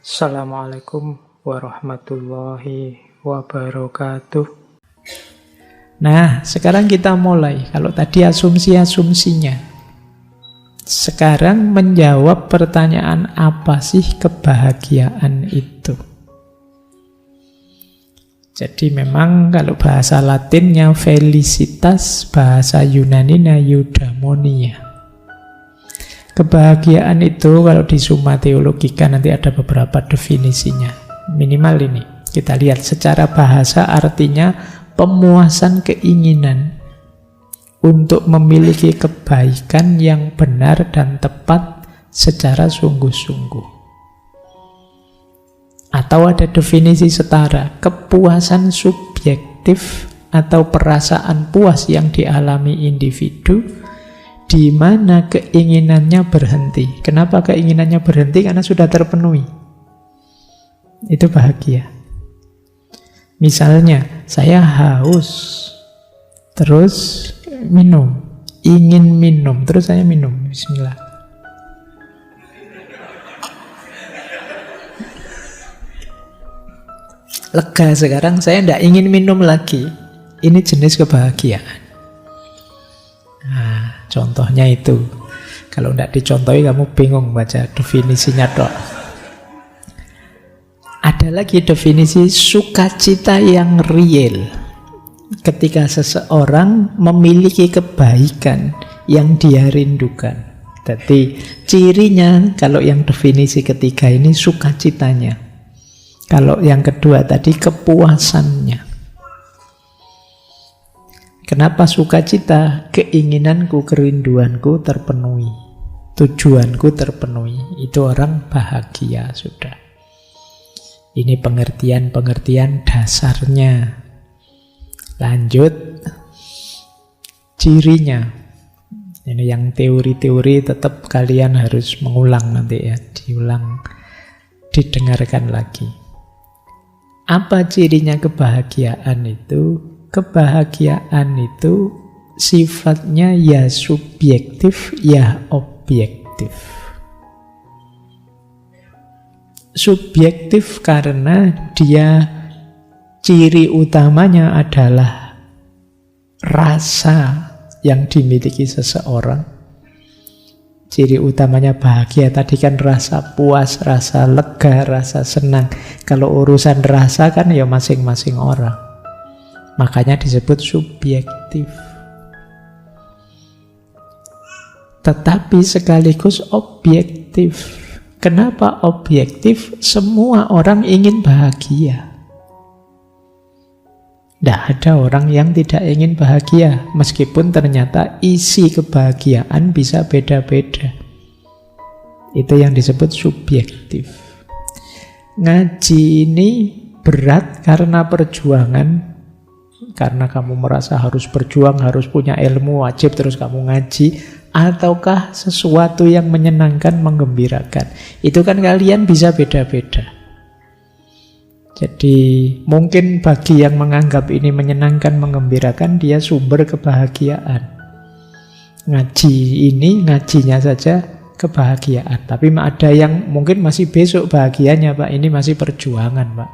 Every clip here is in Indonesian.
Assalamualaikum warahmatullahi wabarakatuh. Nah, sekarang kita mulai. Kalau tadi asumsi-asumsinya, sekarang menjawab pertanyaan apa sih kebahagiaan itu? Jadi memang kalau bahasa Latinnya felicitas, bahasa Yunaninya eudaimonia. Kebahagiaan itu kalau di Summa Theologica nanti ada beberapa definisinya. Minimal ini, kita lihat secara bahasa artinya pemuasan keinginan untuk memiliki kebaikan yang benar dan tepat secara sungguh-sungguh. Atau ada definisi setara, kepuasan subjektif atau perasaan puas yang dialami individu di mana keinginannya berhenti. Kenapa keinginannya berhenti? Karena sudah terpenuhi. Itu bahagia. Misalnya, saya haus, terus minum, ingin minum, terus saya minum. Bismillah. Lega sekarang, saya tidak ingin minum lagi. Ini jenis kebahagiaan. Nah, contohnya itu. Kalau tidak dicontohi kamu bingung baca definisinya dok. Ada lagi definisi sukacita yang real. Ketika seseorang memiliki kebaikan yang dia rindukan. Jadi cirinya kalau yang definisi ketiga ini sukacitanya. Kalau yang kedua tadi kepuasannya. Kenapa sukacita? Keinginanku, kerinduanku terpenuhi. Tujuanku terpenuhi. Itu orang bahagia sudah. Ini pengertian-pengertian dasarnya. Lanjut. Cirinya. Ini yang teori-teori tetap kalian harus mengulang nanti ya. Diulang, didengarkan lagi. Apa cirinya kebahagiaan itu? Kebahagiaan itu sifatnya ya subjektif, ya objektif. Subjektif karena dia ciri utamanya adalah rasa yang dimiliki seseorang. Ciri utamanya bahagia tadi kan rasa puas, rasa lega, rasa senang. Kalau urusan rasa kan ya masing-masing orang. Makanya disebut subjektif. Tetapi sekaligus objektif. Kenapa objektif? Semua orang ingin bahagia. Tidak ada orang yang tidak ingin bahagia. Meskipun ternyata isi kebahagiaan bisa beda-beda. Itu yang disebut subjektif. Ngaji ini berat karena perjuangan. Karena kamu merasa harus berjuang, harus punya ilmu, wajib terus kamu ngaji. Ataukah sesuatu yang menyenangkan, menggembirakan. Itu kan kalian bisa beda-beda. Jadi mungkin bagi yang menganggap ini menyenangkan, menggembirakan, dia sumber kebahagiaan. Ngaji ini, ngajinya saja kebahagiaan. Tapi ada yang mungkin masih besok bahagianya Pak, ini masih perjuangan Pak.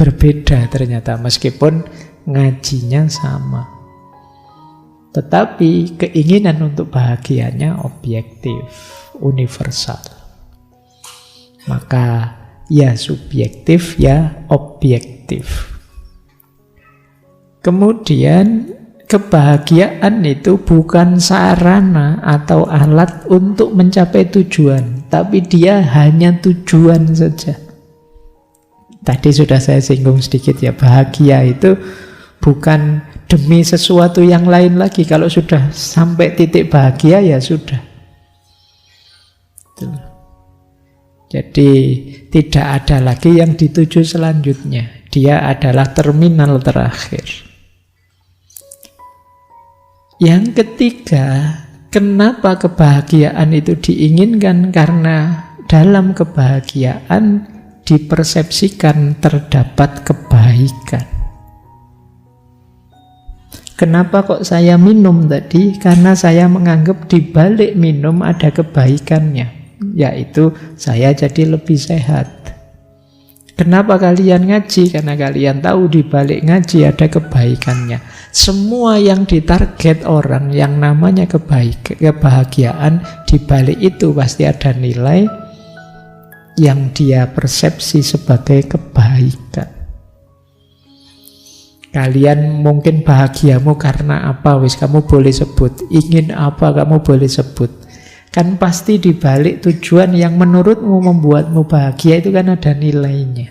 Berbeda ternyata meskipun ngajinya sama. Tetapi keinginan untuk bahagianya objektif, universal. Maka ya subjektif, ya objektif. Kemudian kebahagiaan itu bukan sarana atau alat untuk mencapai tujuan, tapi dia hanya tujuan saja. Tadi sudah saya singgung sedikit ya, bahagia itu bukan demi sesuatu yang lain lagi. Kalau sudah sampai titik bahagia ya sudah. Jadi tidak ada lagi yang dituju selanjutnya. Dia adalah terminal terakhir. Yang ketiga, kenapa kebahagiaan itu diinginkan? Karena dalam kebahagiaan dipersepsikan terdapat kebaikan. Kenapa kok saya minum tadi? Karena saya menganggap di balik minum ada kebaikannya. yaitu saya jadi lebih sehat. Kenapa kalian ngaji? Karena kalian tahu di balik ngaji ada kebaikannya. Semua yang ditarget orang yang namanya kebahagiaan, di balik itu pasti ada nilai yang dia persepsi sebagai kebaikan. Kalian mungkin bahagiamu karena apa? Wis kamu boleh sebut. Ingin apa kamu boleh sebut. Kan pasti di balik tujuan yang menurutmu membuatmu bahagia itu kan ada nilainya.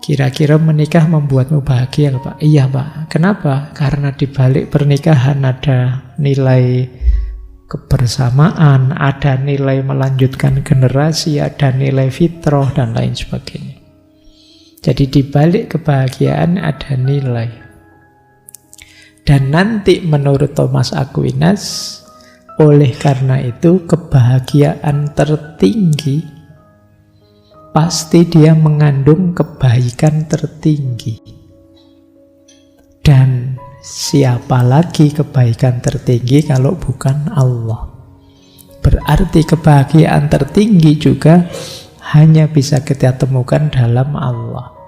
Kira-kira menikah membuatmu bahagia, Pak? Iya, Pak. Kenapa? Karena di balik pernikahan ada nilai kebersamaan, ada nilai melanjutkan generasi, ada nilai fitrah, dan lain sebagainya. Jadi di balik kebahagiaan ada nilai. Dan nanti menurut Thomas Aquinas, oleh karena itu kebahagiaan tertinggi pasti dia mengandung kebaikan tertinggi. Dan siapa lagi kebaikan tertinggi kalau bukan Allah? Berarti kebahagiaan tertinggi juga hanya bisa kita temukan dalam Allah.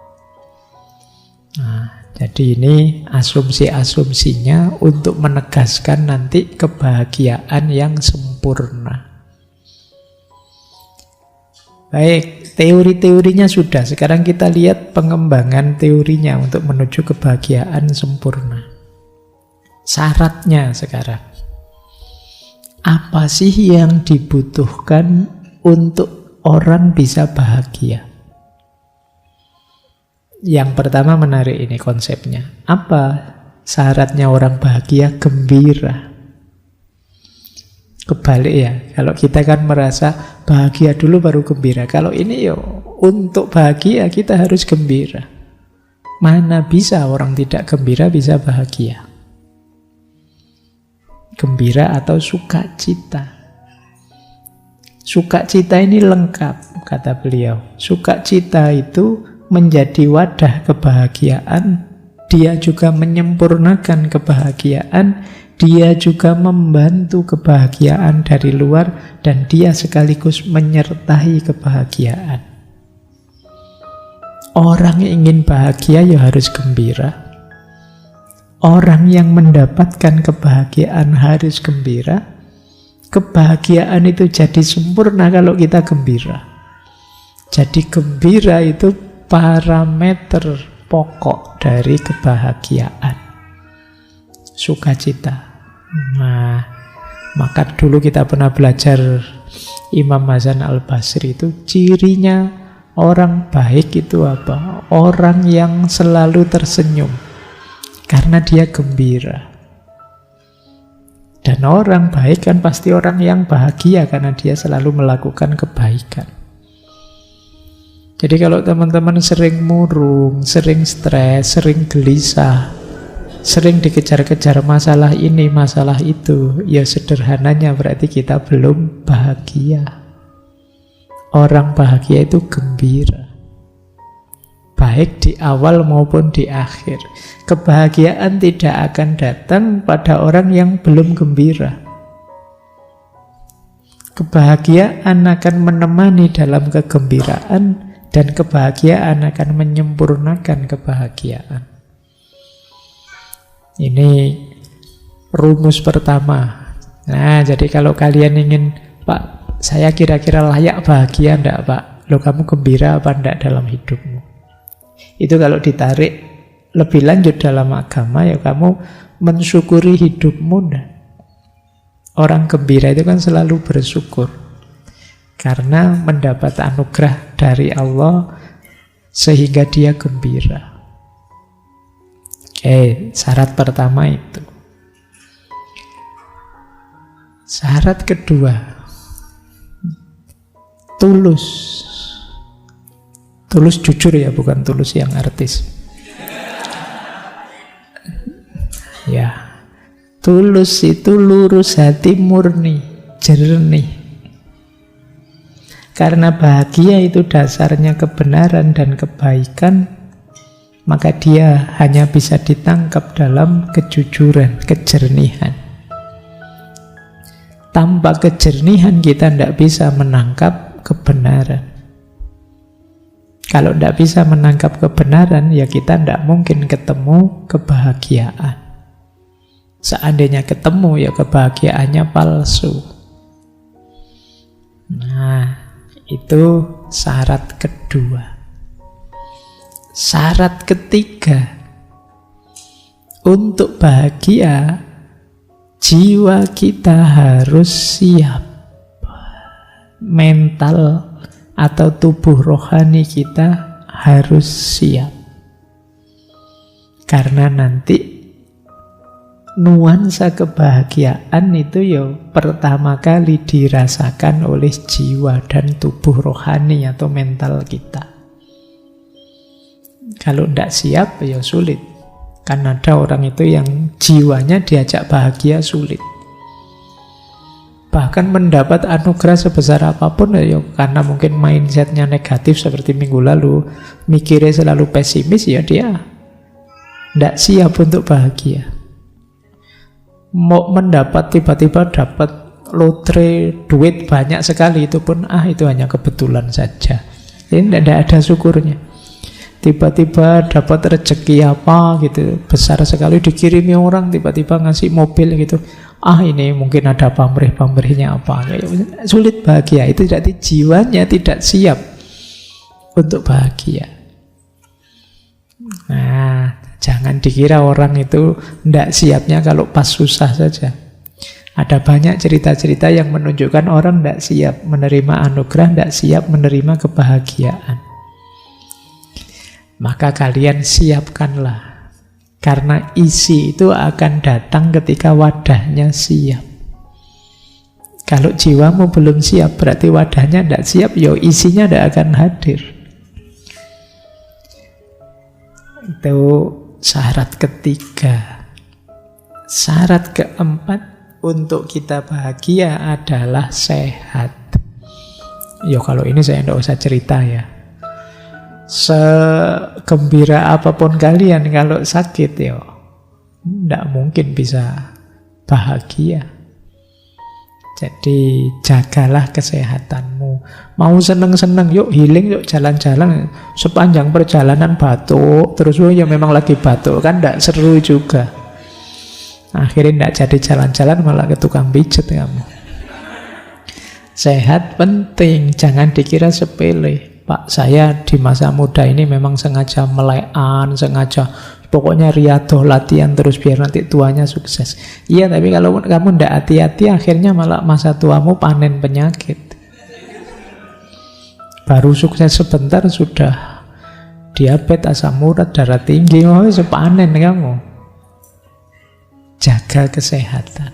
Nah, jadi ini asumsi-asumsinya untuk menegaskan nanti kebahagiaan yang sempurna. Baik, teori-teorinya sudah. Sekarang kita lihat pengembangan teorinya untuk menuju kebahagiaan sempurna. Syaratnya sekarang. Apa sih yang dibutuhkan untuk orang bisa bahagia? Yang pertama menarik ini konsepnya. Apa syaratnya orang bahagia? Gembira. Kebalik ya. Kalau kita kan merasa bahagia dulu baru gembira. Kalau ini untuk bahagia kita harus gembira. Mana bisa orang tidak gembira bisa bahagia? Gembira atau sukacita. Sukacita ini lengkap, kata beliau. Sukacita itu menjadi wadah kebahagiaan, dia juga menyempurnakan kebahagiaan, dia juga membantu kebahagiaan dari luar, dan dia sekaligus menyertai kebahagiaan. Orang yang ingin bahagia ya harus gembira. Orang yang mendapatkan kebahagiaan harus gembira. Kebahagiaan itu jadi sempurna kalau kita gembira. Jadi gembira itu parameter pokok dari kebahagiaan, sukacita. Nah, maka dulu kita pernah belajar Imam Hasan Al-Basri itu cirinya orang baik itu apa? Orang yang selalu tersenyum karena dia gembira. Dan orang baik kan pasti orang yang bahagia karena dia selalu melakukan kebaikan. Jadi kalau teman-teman sering murung, sering stres, sering gelisah, sering dikejar-kejar masalah ini, masalah itu, ya sederhananya berarti kita belum bahagia. Orang bahagia itu gembira. Baik di awal maupun di akhir. Kebahagiaan tidak akan datang pada orang yang belum gembira. Kebahagiaan akan menemani dalam kegembiraan, dan kebahagiaan akan menyempurnakan kebahagiaan. Ini rumus pertama. Nah, jadi kalau kalian ingin, Pak, saya kira-kira layak bahagia enggak, Pak? Loh, kamu gembira apa enggak dalam hidupmu? Itu kalau ditarik lebih lanjut dalam agama, ya kamu mensyukuri hidupmu enggak? Orang gembira itu kan selalu bersyukur. Karena mendapat anugerah dari Allah sehingga dia gembira. Oke, syarat pertama itu. Syarat kedua, tulus. Tulus jujur ya, bukan tulus yang artis. Ya, tulus itu lurus hati, murni, jernih. Karena bahagia itu dasarnya kebenaran dan kebaikan, maka dia hanya bisa ditangkap dalam kejujuran, kejernihan. Tanpa kejernihan kita tidak bisa menangkap kebenaran. Kalau tidak bisa menangkap kebenaran, ya kita tidak mungkin ketemu kebahagiaan. Seandainya ketemu, ya kebahagiaannya palsu. Nah, itu syarat kedua. Syarat ketiga, untuk bahagia, jiwa kita harus siap. Mental atau tubuh rohani kita harus siap. Karena nanti nuansa kebahagiaan itu ya pertama kali dirasakan oleh jiwa dan tubuh rohani atau mental kita. Kalau tidak siap ya sulit. Kan ada orang itu yang jiwanya diajak bahagia sulit. Bahkan mendapat anugerah sebesar apapun ya karena mungkin mindsetnya negatif seperti minggu lalu, mikirnya selalu pesimis, ya dia tidak siap untuk bahagia. Mau mendapat tiba-tiba dapat lotre duit banyak sekali, itu pun itu hanya kebetulan saja. Ini tidak ada syukurnya. Tiba-tiba dapat rezeki apa gitu besar sekali, dikirimi orang tiba-tiba ngasih mobil gitu, ini mungkin ada pamrih-pamrihnya apa, sulit bahagia. Itu berarti jiwanya tidak siap untuk bahagia. Nah, jangan dikira orang itu tidak siapnya kalau pas susah saja. Ada banyak cerita-cerita yang menunjukkan orang tidak siap menerima anugerah, tidak siap menerima kebahagiaan. Maka kalian siapkanlah. Karena isi itu akan datang ketika wadahnya siap. Kalau jiwamu belum siap, berarti wadahnya tidak siap, isinya tidak akan hadir. Itu syarat ketiga. Syarat keempat untuk kita bahagia adalah sehat. Kalau ini saya tidak usah cerita ya. Segembira apapun kalian, kalau sakit tidak mungkin bisa bahagia. Jadi jagalah kesehatanmu. Mau seneng-seneng, yuk healing, yuk jalan-jalan. Sepanjang perjalanan batuk, terus ya memang lagi batuk, kan tidak seru juga. Akhirnya tidak jadi jalan-jalan, malah ke tukang pijet kamu. Sehat penting, jangan dikira sepele. Pak, saya di masa muda ini memang sengaja melekan, sengaja pokoknya riadoh latihan terus biar nanti tuanya sukses. Iya, tapi kalau kamu tidak hati-hati, akhirnya malah masa tuamu panen penyakit. Baru sukses sebentar sudah diabetes, asam urat, darah tinggi, sepanen kamu. Jaga kesehatan.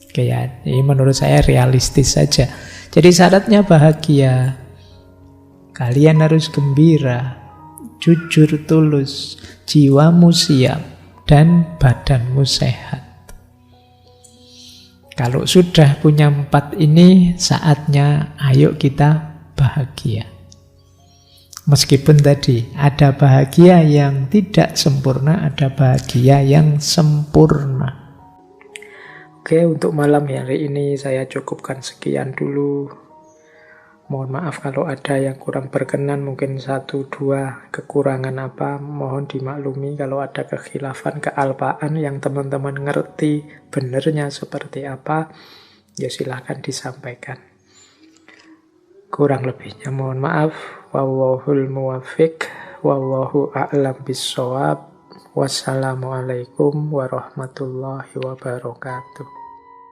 Oke ya, ini menurut saya realistis saja. Jadi syaratnya bahagia. Kalian harus gembira, jujur tulus, jiwamu siap, dan badanmu sehat. Kalau sudah punya 4 ini, saatnya ayo kita bahagia. Meskipun tadi ada bahagia yang tidak sempurna, ada bahagia yang sempurna. Oke, untuk malam hari ini saya cukupkan sekian dulu. Mohon maaf kalau ada yang kurang berkenan, mungkin 1-2 kekurangan apa, mohon dimaklumi. Kalau ada kekhilafan, kealpaan yang teman-teman ngerti benernya seperti apa, ya silahkan disampaikan. Kurang lebihnya mohon maaf. Wallahul muwaffiq, wallahu a'lam bissawab. Wassalamualaikum warahmatullahi wabarakatuh.